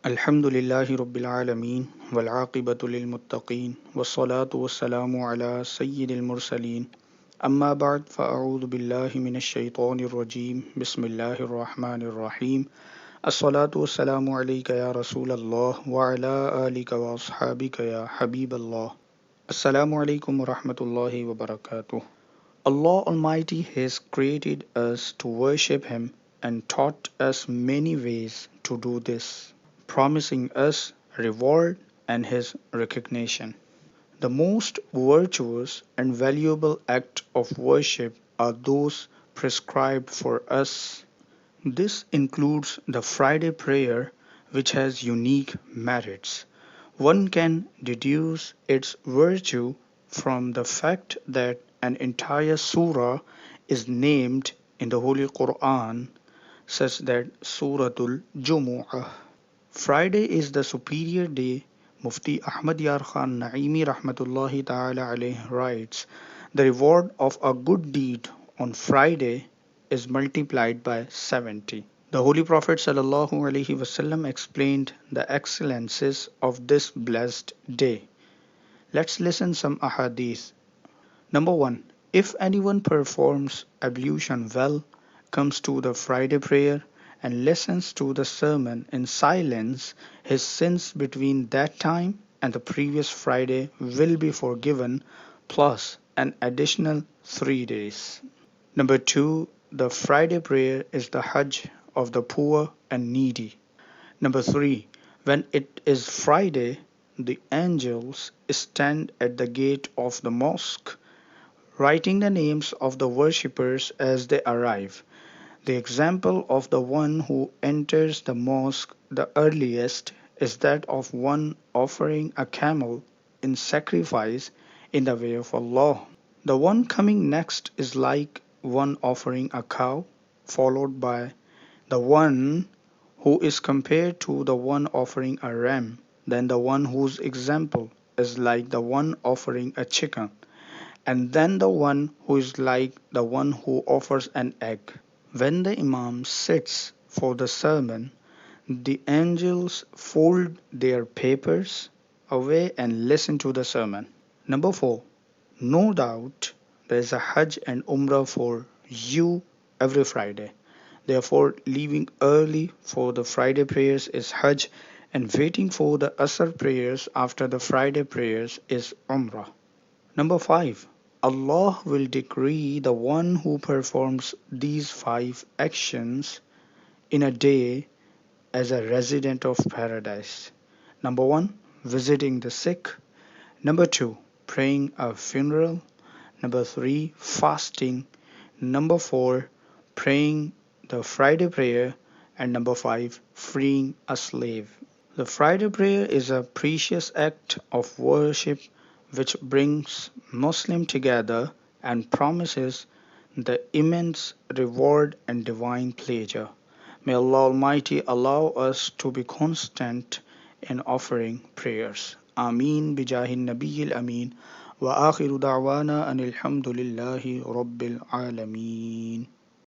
الحمد لله رب العالمين والعاقبة للمتقين والصلاة والسلام على سيد المرسلين أما بعد فأعوذ بالله من الشيطان الرجيم بسم الله الرحمن الرحيم الصلاة والسلام عليك يا رسول الله وعلى آلك وأصحابك يا حبيب الله. Assalamu alaikum wa rahmatullahi wa barakatuh. Allah Almighty has created us to worship Him and taught us many ways to do this, promising us reward and His recognition. The most virtuous and valuable act of worship are those prescribed for us. This includes the Friday prayer, which has unique merits. One can deduce its virtue from the fact that an entire surah is named in the Holy Quran, such that Suratul Jumu'ah. Friday is the superior day. Mufti Ahmad Yar Khan Naimi Rahmatullahi Ta'ala alayh writes, the reward of a good deed on Friday is multiplied by 70. The Holy Prophet sallallahu alaihi wasallam explained the excellences of this blessed day. Let's listen some ahadith. Number 1. If anyone performs ablution well, comes to the Friday prayer, and listens to the sermon in silence, his sins between that time and the previous Friday will be forgiven, plus an additional 3 days. Number 2. The Friday prayer is the Hajj of the poor and needy. Number 3. When it is Friday, the angels stand at the gate of the mosque, writing the names of the worshippers as they arrive. The example of the one who enters the mosque the earliest is that of one offering a camel in sacrifice in the way of Allah. The one coming next is like one offering a cow, followed by the one who is compared to the one offering a ram, then the one whose example is like the one offering a chicken, and then the one who is like the one who offers an egg. When the Imam sits for the sermon, the angels fold their papers away and listen to the sermon. Number 4. No doubt there is a Hajj and Umrah for you every Friday. Therefore, leaving early for the Friday prayers is Hajj, and waiting for the Asr prayers after the Friday prayers is Umrah. Number 5. Allah will decree the one who performs these 5 actions in a day as a resident of paradise. Number 1. Visiting the sick. Number 2. Praying a funeral. Number 3. Fasting. Number 4. Praying the Friday prayer. And number 5. Freeing a slave. The Friday prayer is a precious act of worship which brings Muslims together and promises the immense reward and divine pleasure. May Allah Almighty allow us to be constant in offering prayers. Ameen bijahin nabiyil ameen wa akhiru da'wana anil hamdulillahi rabbil alameen.